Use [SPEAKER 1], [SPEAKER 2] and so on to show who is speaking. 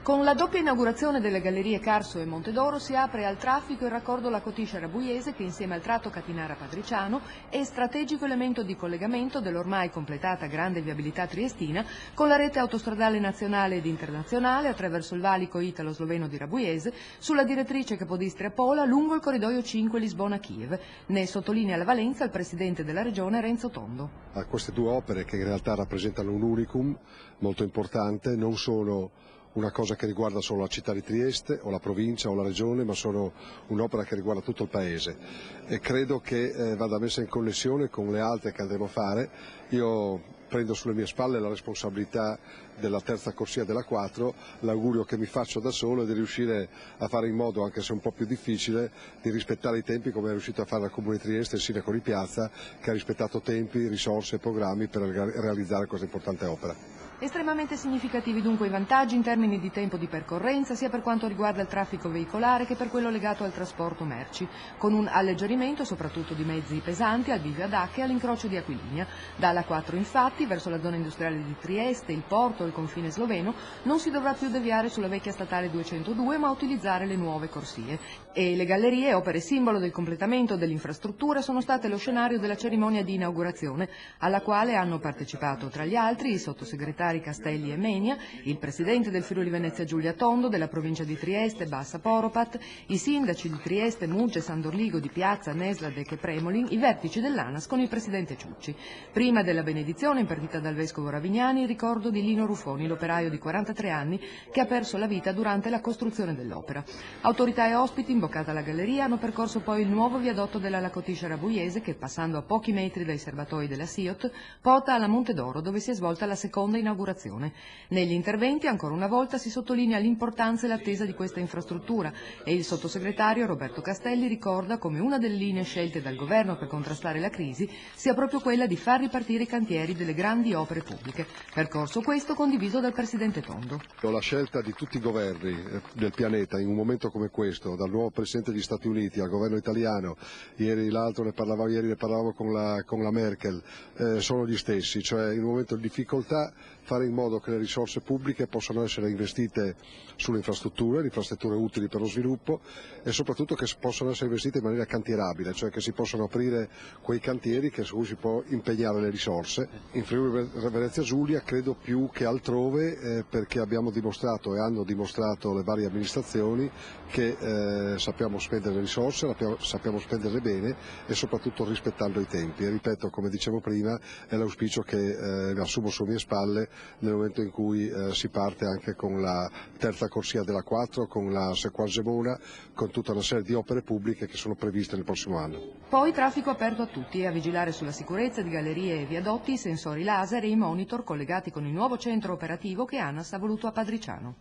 [SPEAKER 1] Con la doppia inaugurazione delle gallerie Carso e Montedoro si apre al traffico il raccordo Lacotiscia-Rabuiese che insieme al tratto Catinara-Padriciano è strategico elemento di collegamento dell'ormai completata grande viabilità triestina con la rete autostradale nazionale ed internazionale attraverso il valico italo-sloveno di Rabuiese sulla direttrice Capodistria-Pola lungo il corridoio 5 Lisbona-Kiev. Ne sottolinea la valenza il presidente della regione Renzo Tondo.
[SPEAKER 2] A queste due opere che in realtà rappresentano un unicum molto importante, non sono una cosa che riguarda solo la città di Trieste o la provincia o la regione, ma sono un'opera che riguarda tutto il paese e credo che vada messa in connessione con le altre che andremo a fare. Io prendo sulle mie spalle la responsabilità della terza corsia della 4, l'augurio che mi faccio da solo è di riuscire a fare in modo, anche se un po' più difficile, di rispettare i tempi come è riuscito a fare la Comune di Trieste e il Sindaco di Piazza, che ha rispettato tempi, risorse e programmi per realizzare questa importante opera.
[SPEAKER 1] Estremamente significativi dunque i vantaggi in termini di tempo di percorrenza sia per quanto riguarda il traffico veicolare che per quello legato al trasporto merci, con un alleggerimento soprattutto di mezzi pesanti al bivio ad Acche e all'incrocio di Aquiligna. Dalla 4 infatti, verso la zona industriale di Trieste, il porto e il confine sloveno, non si dovrà più deviare sulla vecchia statale 202 ma utilizzare le nuove corsie. E le gallerie, opere simbolo del completamento dell'infrastruttura, sono state lo scenario della cerimonia di inaugurazione, alla quale hanno partecipato tra gli altri i sottosegretari Castelli e Menia, il presidente del Friuli Venezia Giulia Tondo, della provincia di Trieste Bassa Poropat, i sindaci di Trieste, Mugge, San Dorligo, di Piazza, Nesladek e Premolin, i vertici dell'ANAS con il presidente Ciucci. Prima della benedizione impartita dal vescovo Ravignani, il ricordo di Lino Ruffoni, l'operaio di 43 anni che ha perso la vita durante la costruzione dell'opera. Autorità e ospiti, imboccata la galleria, hanno percorso poi il nuovo viadotto della Lacotiscia Rabuiese che, passando a pochi metri dai serbatoi della SIOT, porta alla Montedoro dove si è svolta la seconda inaugurazione. Negli interventi ancora una volta si sottolinea l'importanza e l'attesa di questa infrastruttura e il sottosegretario Roberto Castelli ricorda come una delle linee scelte dal governo per contrastare la crisi sia proprio quella di far ripartire i cantieri delle grandi opere pubbliche, percorso questo condiviso dal presidente Tondo.
[SPEAKER 2] La scelta di tutti i governi del pianeta in un momento come questo, dal nuovo presidente degli Stati Uniti al governo italiano, ieri ne parlavamo con la Merkel, sono gli stessi, cioè in un momento di difficoltà fare in modo che le risorse pubbliche possano essere investite sulle infrastrutture utili per lo sviluppo e soprattutto che possano essere investite in maniera cantierabile, cioè che si possano aprire quei cantieri su cui si può impegnare le risorse. In Friuli Venezia Giulia credo più che altrove perché abbiamo dimostrato e hanno dimostrato le varie amministrazioni che sappiamo spendere le risorse, sappiamo spenderle bene e soprattutto rispettando i tempi. E ripeto, come dicevo prima, è l'auspicio che assumo sulle mie spalle nel momento in cui si parte anche con la terza corsia della 4, con la Sequagemona, con tutta una serie di opere pubbliche che sono previste nel prossimo anno.
[SPEAKER 1] Poi traffico aperto a tutti e a vigilare sulla sicurezza di gallerie e viadotti i sensori laser e i monitor collegati con il nuovo centro operativo che ANAS ha voluto a Padriciano.